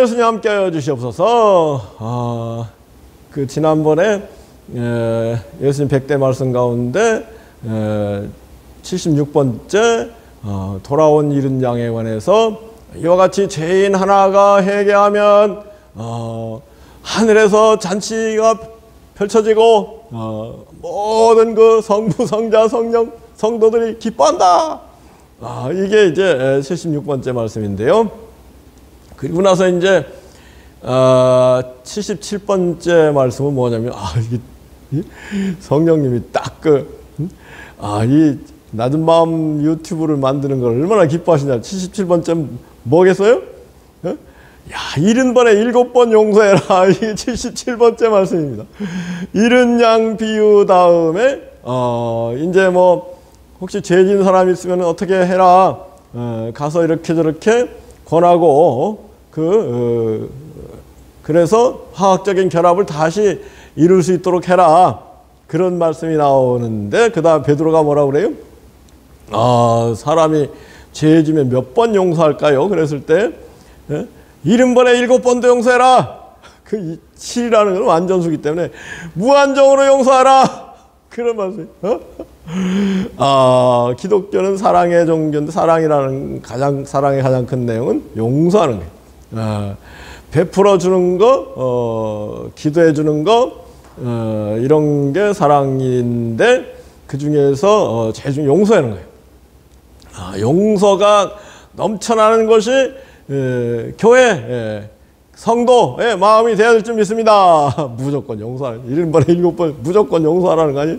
예수님 함께하여 주시옵소서. 그 지난번에 예수님 100대 말씀 가운데 76번째 돌아온 잃은 양에 관해서 이와 같이 죄인 하나가 회개하면 하늘에서 잔치가 펼쳐지고 모든 그 성부, 성자, 성령, 성도들이 기뻐한다. 이게 이제 76번째 말씀인데요. 그리고 나서 이제 77번째 말씀은 뭐냐면 이게 성령님이 딱 이 낮은 마음 유튜브를 만드는 걸 얼마나 기뻐하시냐. 77번째 뭐겠어요? 야, 70번에 7번 용서해라. 이게 77번째 말씀입니다. 잃은 양 비유 다음에 이제 뭐 혹시 죄 지은 사람이 있으면 어떻게 해라. 가서 이렇게 저렇게 권하고 그래서 화학적인 결합을 다시 이룰 수 있도록 해라. 그런 말씀이 나오는데 그 다음 베드로가 뭐라고 그래요? 사람이 죄 지면 몇 번 용서할까요? 그랬을 때 70번에 7번도 용서해라. 그 7이라는 건 완전수기 때문에 무한정으로 용서하라. 그런 말씀. 기독교는 사랑의 종교인데 사랑의 가장 큰 내용은 용서하는 거예요. 베풀어 주는 거, 기도해 주는 거, 이런 게 사랑인데 그 중에서 제일 중요한 용서하는 거예요. 용서가 넘쳐나는 것이 교회, 성도의 마음이 되어야 될 줄 믿습니다. 무조건 용서하는, 70번에 7번 무조건 용서하라는 거 아니에요?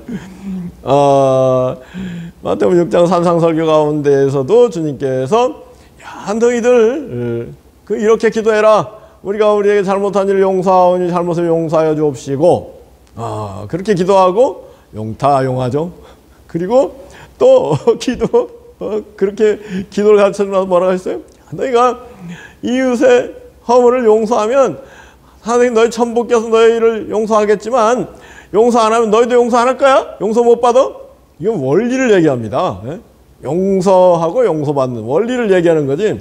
마태복음 6장 산상설교 가운데에서도 주님께서 야, 너희들 이렇게 기도해라. 우리가 우리에게 잘못한 일을 용서하오니 잘못을 용서하여 주옵시고, 그렇게 기도하고 용하죠. 그리고 또 그렇게 기도를 가르쳐주면서 뭐라고 했어요? 너희가 이웃의 허물을 용서하면 하나님 너희 천부께서 너희를 용서하겠지만 용서 안 하면 너희도 용서 안 할 거야? 용서 못 받아? 이건 원리를 얘기합니다. 용서하고 용서받는 원리를 얘기하는 거지.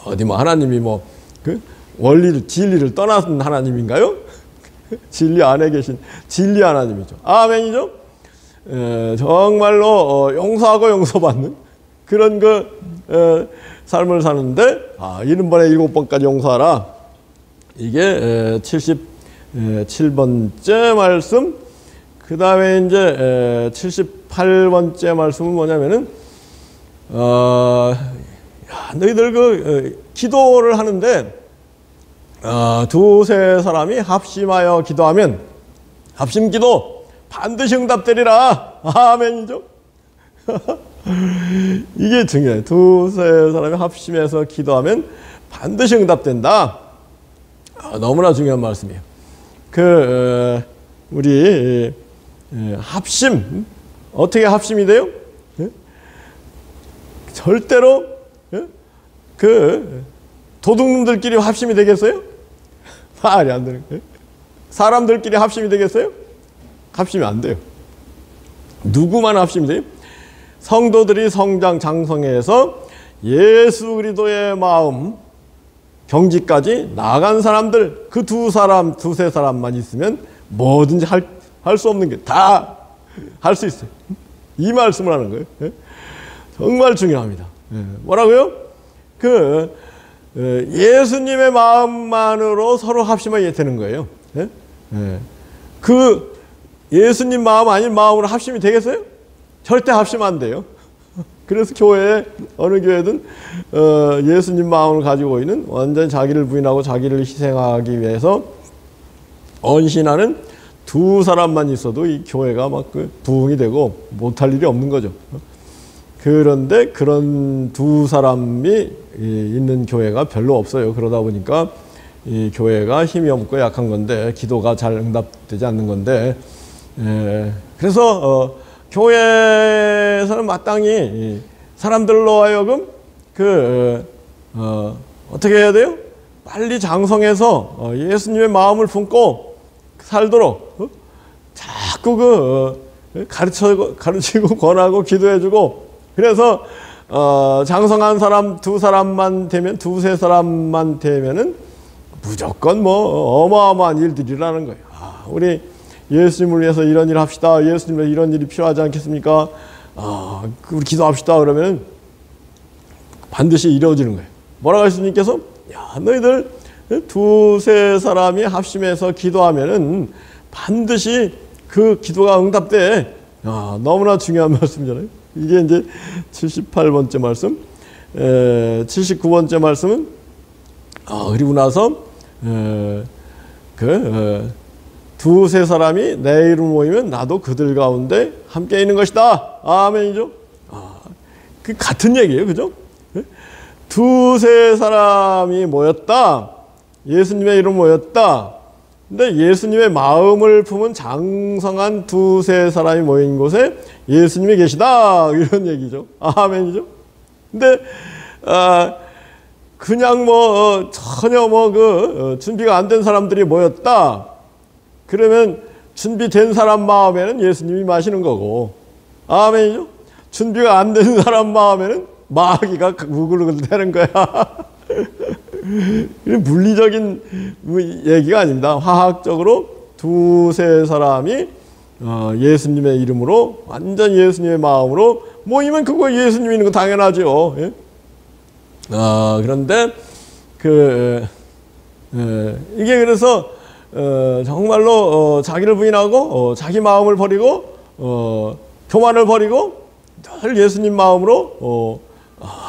어디 뭐 하나님이 원리를 진리를 떠나는 하나님인가요? 진리 안에 계신 진리 하나님이죠. 아멘이죠. 정말로 용서하고 용서받는 그런 삶을 사는데 70번에 7번까지 용서하라. 이게 77번째 말씀. 그 다음에 이제 78번째 말씀은 뭐냐면은 너희들 기도를 하는데 두세 사람이 합심하여 기도하면 합심기도 반드시 응답되리라. 아멘이죠. 이게 중요해요. 두세 사람이 합심해서 기도하면 반드시 응답된다. 너무나 중요한 말씀이에요. 우리 합심 어떻게 합심이 돼요? 절대로 도둑놈들끼리 합심이 되겠어요? 말이 안 되는 거예요. 사람들끼리 합심이 되겠어요? 합심이 안 돼요. 누구만 합심이 돼요? 성도들이 성장 장성해서 예수 그리스도의 마음 경지까지 나간 사람들, 그 두세 사람만 있으면 뭐든지 할 수 없는 게 다 할 수 있어요. 이 말씀을 하는 거예요. 정말 중요합니다. 뭐라고요? 예수님의 마음만으로 서로 합심하게 되는 거예요. 예수님 마음 아닌 마음으로 합심이 되겠어요? 절대 합심 안 돼요. 그래서 교회에 어느 교회든 예수님 마음을 가지고 있는 완전히 자기를 부인하고 자기를 희생하기 위해서 언신하는 두 사람만 있어도 이 교회가 막 부흥이 되고 못할 일이 없는 거죠. 그런데 그런 두 사람이 있는 교회가 별로 없어요. 그러다 보니까 이 교회가 힘이 없고 약한 건데 기도가 잘 응답되지 않는 건데 그래서 교회에서는 마땅히 사람들로 하여금 어떻게 해야 돼요? 빨리 장성해서 예수님의 마음을 품고 살도록 자꾸 가르치고 권하고 기도해주고 그래서 장성한 사람 두세 사람만 되면은 무조건 뭐 어마어마한 일들이라는 거예요. 아, 우리 예수님을 위해서 이런 일 합시다. 예수님을 이런 일이 필요하지 않겠습니까? 아, 우리 기도합시다. 그러면 반드시 이루어지는 거예요. 뭐라고 예수님께서? 야, 너희들 두세 사람이 합심해서 기도하면은 반드시 그 기도가 응답돼. 아, 너무나 중요한 말씀이잖아요. 이게 이제 78번째 말씀. 79번째 말씀은 그리고 나서 두세 사람이 내 이름 모이면 나도 그들 가운데 함께 있는 것이다. 아멘이죠. 그 같은 얘기예요, 그죠? 두세 사람이 모였다. 예수님의 이름 모였다. 근데 예수님의 마음을 품은 장성한 두세 사람이 모인 곳에 예수님이 계시다. 이런 얘기죠. 아멘이죠. 근데 그냥 뭐 전혀 뭐 준비가 안 된 사람들이 모였다. 그러면 준비된 사람 마음에는 예수님이 임하시는 거고, 아멘이죠. 준비가 안 된 사람 마음에는 마귀가 우글우글 대는 거야. 물리적인 얘기가 아닙니다. 화학적으로 두세 사람이 예수님의 이름으로 완전 예수님의 마음으로 모이면 그거 예수님이 있는 거 당연하죠. 예? 그런데 이게 그래서 정말로 자기를 부인하고 자기 마음을 버리고 교만을 버리고 늘 예수님 마음으로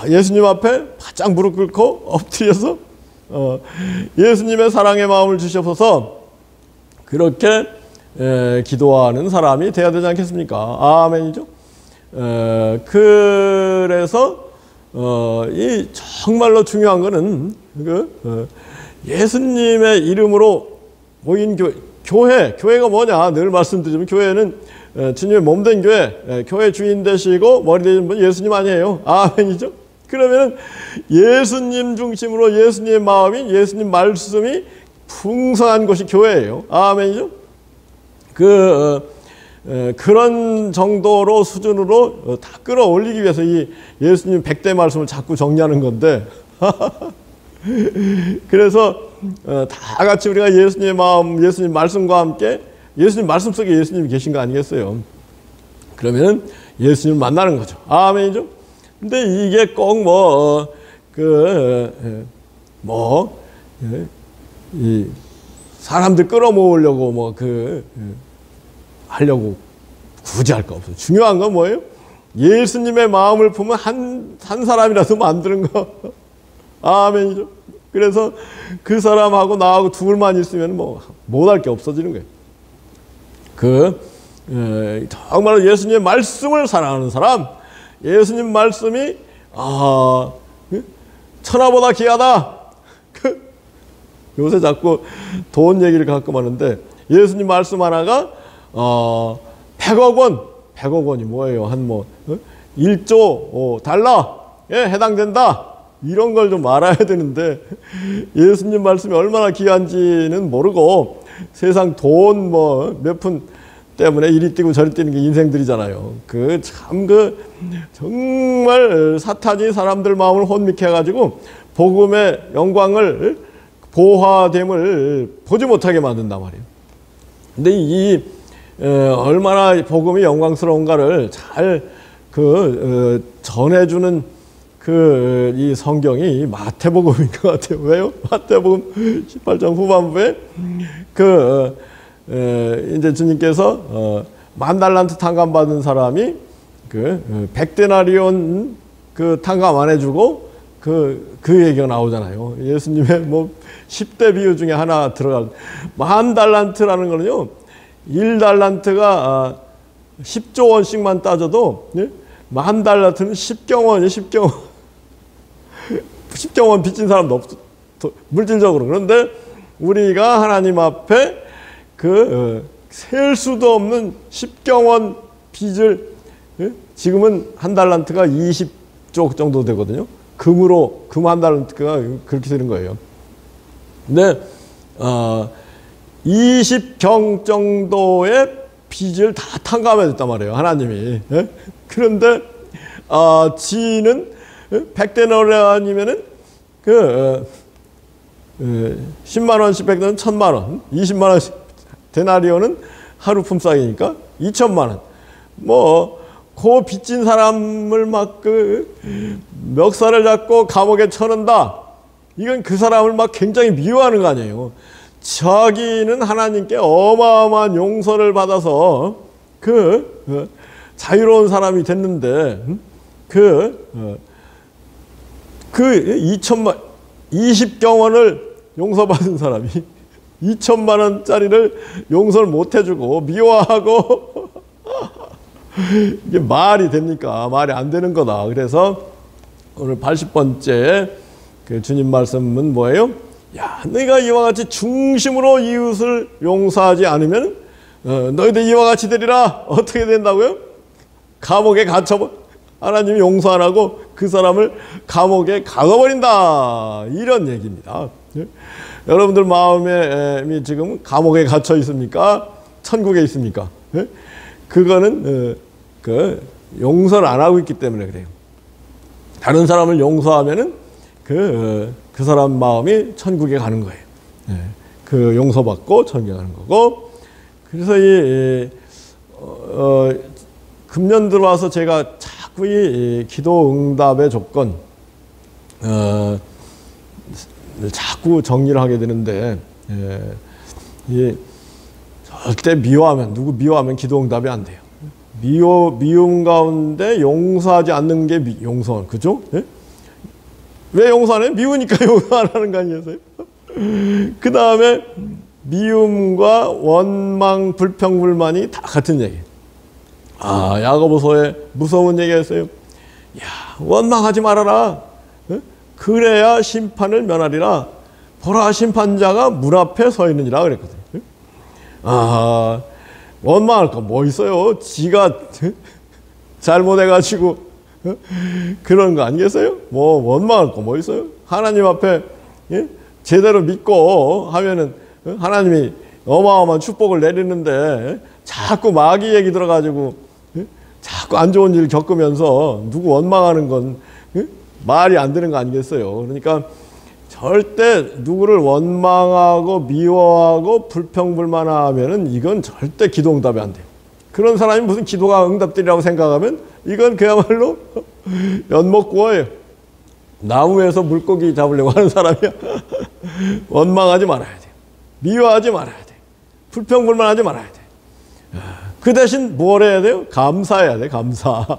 예수님 앞에 바짝 무릎 꿇고 엎드려서 예수님의 사랑의 마음을 주셔서 그렇게 기도하는 사람이 돼야 되지 않겠습니까? 아멘이죠. 그래서 이 정말로 중요한 거는 예수님의 이름으로 모인 교회가 뭐냐? 늘 말씀드리면 교회는 주님의 몸된 교회 주인 되시고 머리 되신 분 예수님 아니에요? 아멘이죠? 그러면 예수님 중심으로 예수님의 마음이 예수님 말씀이 풍성한 곳이 교회예요. 아멘이죠? 그런 정도로 수준으로 다 끌어올리기 위해서 이 예수님 100대 말씀을 자꾸 정리하는 건데 그래서 다 같이 우리가 예수님의 마음, 예수님 말씀과 함께 예수님 말씀 속에 예수님이 계신 거 아니겠어요? 그러면 예수님을 만나는 거죠. 아멘이죠? 근데 이게 꼭 이 사람들 끌어모으려고 하려고 굳이 할 거 없어요. 중요한 건 뭐예요? 예수님의 마음을 품은 한 사람이라도 만드는 거. 아멘이죠? 그래서 그 사람하고 나하고 둘만 있으면 못할 게 없어지는 거예요. 정말로 예수님의 말씀을 사랑하는 사람, 예수님 말씀이 천하보다 귀하다. 요새 자꾸 돈 얘기를 가끔 하는데 예수님 말씀 하나가 100억 원이 뭐예요? 1조 달러에 해당된다. 이런 걸 좀 알아야 되는데 예수님 말씀이 얼마나 귀한지는 모르고 세상 돈 몇 푼 때문에 이리 뛰고 저리 뛰는 게 인생들이잖아요. 정말 사탄이 사람들 마음을 혼미케 해가지고 복음의 영광을 보화됨을 보지 못하게 만든단 말이에요. 근데 얼마나 복음이 영광스러운가를 잘 전해주는 이 성경이 마태복음인 것 같아요. 왜요? 마태복음 18장 후반부에 이제 주님께서 10,000달란트 탕감받은 사람이 100데나리온 탕감 안 해주고 그 얘기가 나오잖아요. 예수님의 10대 비유 중에 하나 들어갈 10,000달란트라는 거는요, 1달란트가 10조 원씩만 따져도 10,000달란트는 10경원이에요. 10경원 빚진 사람도 없어, 물질적으로. 그런데 우리가 하나님 앞에 셀 수도 없는 10경원 빚을, 지금은 1달란트가 20조 정도 되거든요. 금 1달란트가 그렇게 되는 거예요. 근데 20경 정도의 빚을 다 탕감해 줬단 말이에요, 하나님이. 그런데 지는 100데나리온이면은 10만 원씩 뺏는 1,000만 원, 20만 원씩 데나리온은 하루 품삯이니까 2천만 원. 뭐 그 빚진 사람을 막 멱살을 잡고 감옥에 쳐넣는다. 이건 그 사람을 막 굉장히 미워하는 거 아니에요. 자기는 하나님께 어마어마한 용서를 받아서 자유로운 사람이 됐는데 20경원을 용서받은 사람이 2천만 원짜리를 용서를 못 해주고 미워하고 이게 말이 됩니까? 말이 안 되는 거다. 그래서 오늘 80번째 그 주님 말씀은 뭐예요? 야, 너희가 이와 같이 중심으로 이웃을 용서하지 않으면 너희들 이와 같이 되리라. 어떻게 된다고요? 감옥에 갇혀. 하나님이 용서 안 하고 그 사람을 감옥에 가둬버린다. 이런 얘기입니다. 여러분들 마음에 지금 감옥에 갇혀 있습니까? 천국에 있습니까? 그거는 용서를 안 하고 있기 때문에 그래요. 다른 사람을 용서하면은 그 사람 마음이 천국에 가는 거예요. 그 용서받고 천국에 가는 거고. 그래서 금년 들어와서 제가 자꾸 이 기도 응답의 조건 자꾸 정리를 하게 되는데, 절대 누구 미워하면 기도 응답이 안 돼요. 미움 가운데 용서하지 않는 게 용서, 그죠? 왜 용서 안 해요? 미우니까 용서 안 하는 거 아니겠어요? 그 다음에 미움과 원망, 불평, 불만이 다 같은 얘기예요. 야고보서에 무서운 얘기했어요. 야, 원망하지 말아라. 그래야 심판을 면하리라. 보라, 심판자가 문 앞에 서 있느니라 그랬거든요. 원망할 거 뭐 있어요? 지가 잘못해가지고 그런 거 아니겠어요? 뭐 원망할 거 뭐 있어요? 하나님 앞에 제대로 믿고 하면은 하나님이 어마어마한 축복을 내리는데 자꾸 마귀 얘기 들어가지고 자꾸 안 좋은 일 겪으면서 누구 원망하는 건 말이 안 되는 거 아니겠어요? 그러니까 절대 누구를 원망하고 미워하고 불평불만하면은 이건 절대 기도 응답이 안 돼요. 그런 사람이 무슨 기도가 응답되리라고 생각하면 이건 그야말로 연못구어예요. 나무에서 물고기 잡으려고 하는 사람이야. 원망하지 말아야 돼요. 미워하지 말아야 돼요. 불평불만하지 말아야 돼요. 그 대신 뭘 해야 돼요? 감사해야 돼. 감사.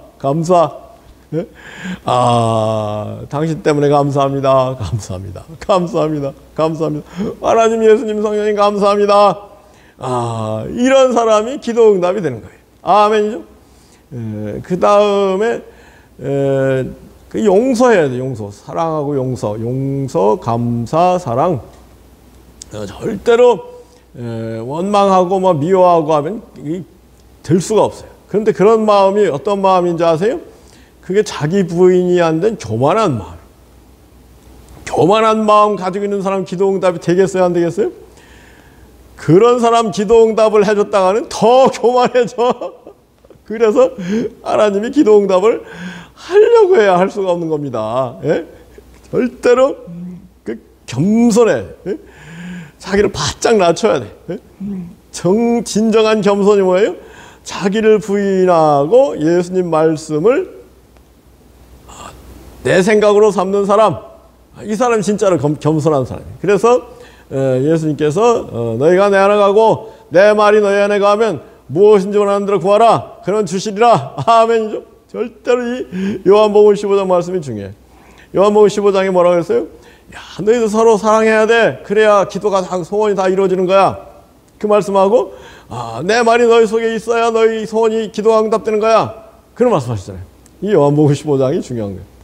당신 때문에 감사합니다. 감사합니다. 감사합니다. 감사합니다. 하나님, 예수님, 성령님 감사합니다. 이런 사람이 기도 응답이 되는 거예요. 아멘이죠? 그 다음에 용서해야 돼. 용서. 사랑하고 용서. 용서, 감사, 사랑. 절대로 원망하고 미워하고 하면 될 수가 없어요. 그런데 그런 마음이 어떤 마음인지 아세요? 그게 자기 부인이 안 된 교만한 마음. 교만한 마음 가지고 있는 사람 기도 응답이 되겠어요? 안 되겠어요? 그런 사람 기도 응답을 해줬다가는 더 교만해져. 그래서 하나님이 기도 응답을 하려고 해야 할 수가 없는 겁니다. 절대로 겸손해. 자기를 바짝 낮춰야 돼. 진정한 겸손이 뭐예요? 자기를 부인하고 예수님 말씀을 내 생각으로 삼는 사람. 이 사람이 진짜로 겸손한 사람이에요. 그래서 예수님께서 너희가 내 안에 가고 내 말이 너희 안에 가면 무엇인지 원하는 대로 구하라. 그런 주시리라. 아멘이죠. 절대로 이 요한복음 15장 말씀이 중요해요. 요한복음 15장에 뭐라고 했어요? 야, 너희들 서로 사랑해야 돼. 그래야 기도가 소원이 다 이루어지는 거야. 그 말씀하고 내 말이 너희 속에 있어야 너희 소원이 기도가 응답되는 거야. 그런 말씀하시잖아요. 이 요한복음 15장이 중요한 거예요.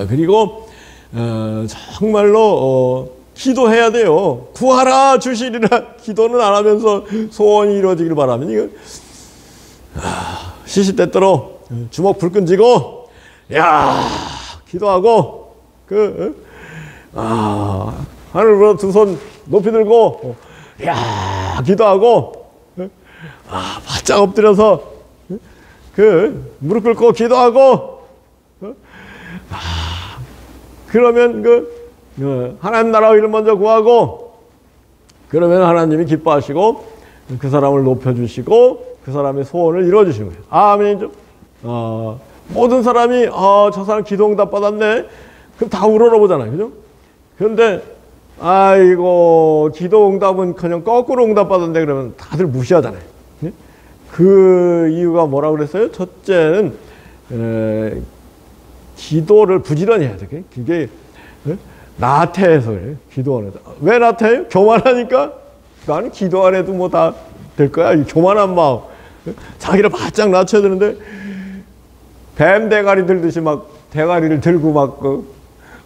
그리고 정말로 기도해야 돼요. 구하라 주시리라. 기도는 안 하면서 소원이 이루어지길 바라면 이거 시시때때로 주먹 불끈 쥐고 기도하고 하늘으로 두 손 높이 들고 기도하고 바짝 엎드려서 무릎 꿇고 기도하고 그러면 하나님 나라의 일을 먼저 구하고 그러면 하나님이 기뻐하시고 그 사람을 높여주시고 그 사람의 소원을 이루어주시는 거예요. 아멘이죠. 모든 사람이 저 사람 기도응답 받았네. 그럼 다 우러러보잖아요. 그죠? 그런데 아이고 기도응답은 그냥 거꾸로 응답 받았네 그러면 다들 무시하잖아요. 그 이유가 뭐라고 그랬어요? 첫째는 기도를 부지런히 해야 돼. 그게 나태해서 그래요. 기도 안 해도. 왜 나태해요? 교만하니까? 나는 기도 안 해도 뭐 다 될 거야. 이 교만한 마음. 자기를 바짝 낮춰야 되는데 뱀 대가리 들듯이 막 대가리를 들고 막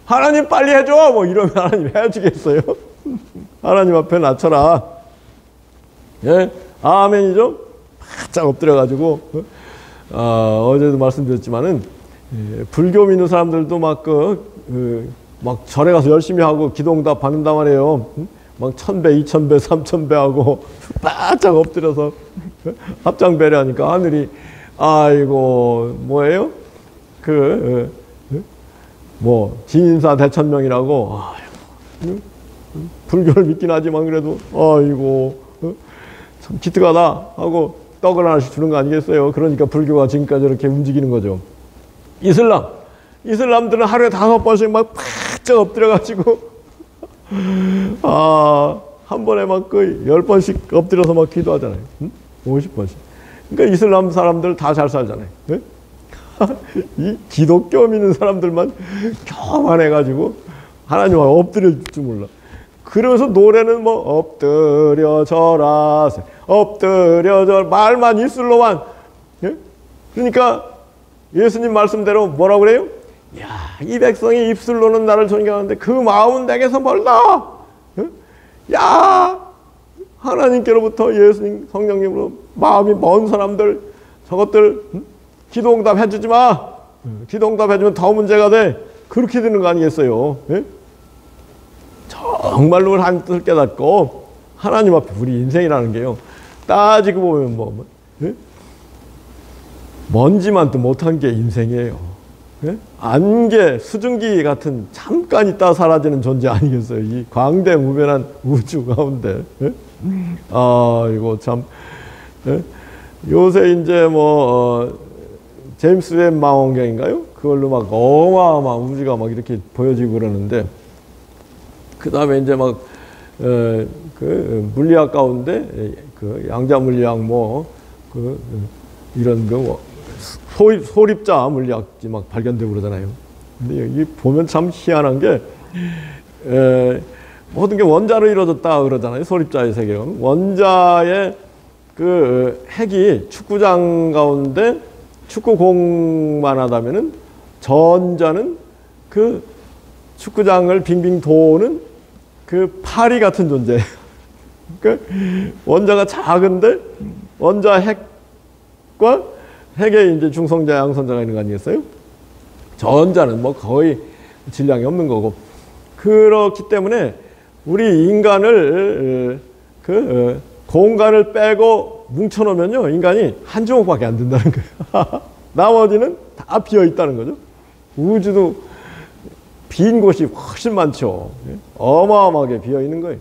하나님 빨리 해줘! 뭐 이러면 하나님 해주겠어요? 하나님 앞에 낮춰라. 예? 아멘이죠? 바짝 엎드려가지고 어제도 말씀드렸지만은 불교 믿는 사람들도 막 막 절에 가서 열심히 하고 기도응답 받는단 말이에요. 막 1000배, 2000배, 3000배 하고 바짝 엎드려서 합장배려하니까 하늘이 아이고 뭐예요? 뭐 진인사 대천명이라고 불교를 믿긴 하지만 그래도 아이고 참 기특하다 하고 떡을 하나씩 주는 거 아니겠어요? 그러니까 불교가 지금까지 이렇게 움직이는 거죠. 이슬람들은 하루에 5번씩 막 바짝 엎드려가지고 한 번에 막 거의 10번씩 엎드려서 막 기도하잖아요. 50번씩. 그러니까 이슬람 사람들 다 잘 살잖아요. 네? 이 기독교 믿는 사람들만 교만해가지고 하나님 앞에 엎드릴 줄 몰라. 그러면서 노래는 뭐 엎드려져라 엎드려져 말만 입술로만. 예? 그러니까 예수님 말씀대로 뭐라고 그래요? 야, 이 백성이 입술로는 나를 존경하는데 그 마음은 내게서 멀다. 야, 하나님께로부터 예수님 성령님으로 마음이 먼 사람들 저것들 기도응답 해주지 마. 기도응답 해주면 더 문제가 돼. 그렇게 되는 거 아니겠어요? 예? 정말로 한 뜻을 깨닫고 하나님 앞에 우리 인생이라는 게요. 따지고 보면 예? 먼지만 또 못한 게 인생이에요. 예? 안개, 수증기 같은 잠깐 있다 사라지는 존재 아니겠어요? 이 광대무변한 우주 가운데. 예? 이거 참. 예? 요새 이제 제임스 웹 망원경인가요? 그걸로 막 어마어마한 우주가 막 이렇게 보여지고 그러는데, 그 다음에 이제 물리학 가운데, 양자 물리학 이런 소립자 물리학이 막 발견되고 그러잖아요. 근데 여기 보면 참 희한한 게, 모든 게 원자로 이루어졌다 그러잖아요. 소립자의 세계는. 원자의 핵이 축구장 가운데 축구공만 하다면은 전자는 축구장을 빙빙 도는 파리 같은 존재예요. 그러니까 원자가 작은데 원자 핵과 핵에 이제 중성자, 양성자가 있는 거 아니겠어요? 전자는 거의 질량이 없는 거고. 그렇기 때문에 우리 인간을 공간을 빼고 뭉쳐놓으면요, 인간이 한 주먹밖에 안 된다는 거예요. 나머지는 다 비어 있다는 거죠. 우주도 빈 곳이 훨씬 많죠. 어마어마하게 비어 있는 거예요.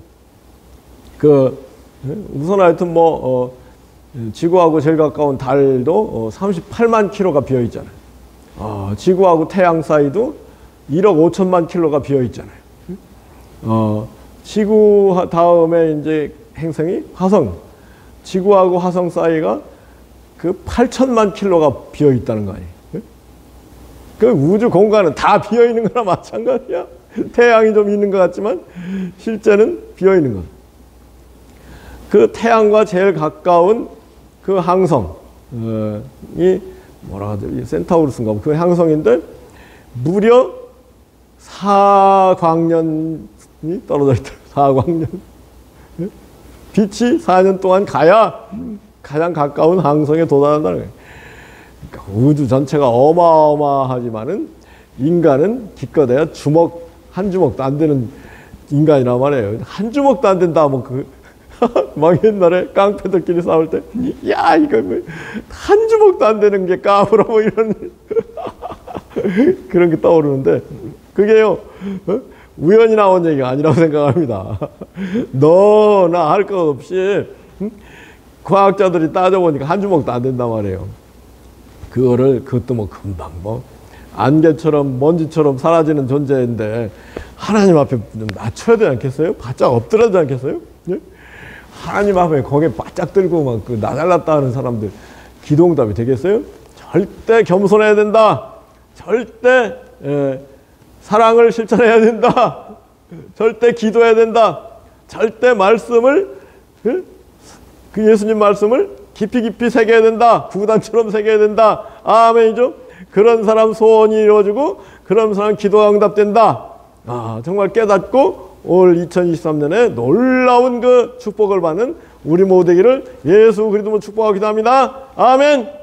우선 하여튼 지구하고 제일 가까운 달도 38만 킬로가 비어 있잖아요. 지구하고 태양 사이도 1억 5천만 킬로가 비어 있잖아요. 지구 다음에 이제 행성이 화성. 지구하고 화성 사이가 8천만 킬로가 비어 있다는 거 아니에요. 우주 공간은 다 비어 있는 거나 마찬가지야. 태양이 좀 있는 것 같지만 실제는 비어 있는 것. 태양과 제일 가까운 항성이 뭐라 하죠? 센타우루스인가? 그 항성인데 무려 4광년이 떨어져 있다. 4광년. 빛이 4년 동안 가야 가장 가까운 항성에 도달한다는 거예요. 그러니까 우주 전체가 어마어마하지만은 인간은 기껏해야 한 주먹도 안 되는 인간이란 말이에요. 한 주먹도 안 된다 하면 막 옛날에 깡패들끼리 싸울 때, 야, 이거 한 주먹도 안 되는 게 까불어 이런 그런 게 떠오르는데, 그게요, 우연히 나온 얘기가 아니라고 생각합니다. 너나 할 것 없이 과학자들이 따져보니까 한 주먹도 안 된단 말이에요. 그것도 뭐 금방 뭐 안개처럼 먼지처럼 사라지는 존재인데 하나님 앞에 좀 낮춰야 되지 않겠어요? 바짝 엎드려야 되지 않겠어요? 예? 하나님 앞에 거기에 바짝 들고 막 그 나잘났다 하는 사람들 기도응답이 되겠어요? 절대 겸손해야 된다. 절대 사랑을 실천해야 된다. 절대 기도해야 된다. 절대 말씀을 그 예수님 말씀을 깊이 깊이 새겨야 된다. 구단처럼 새겨야 된다. 아멘이죠. 그런 사람 소원이 이루어지고 그런 사람 기도가 응답된다. 정말 깨닫고 올 2023년에 놀라운 그 축복을 받는 우리 모두 되기를 예수 그리스도로 축복하고 기도합니다. 아멘.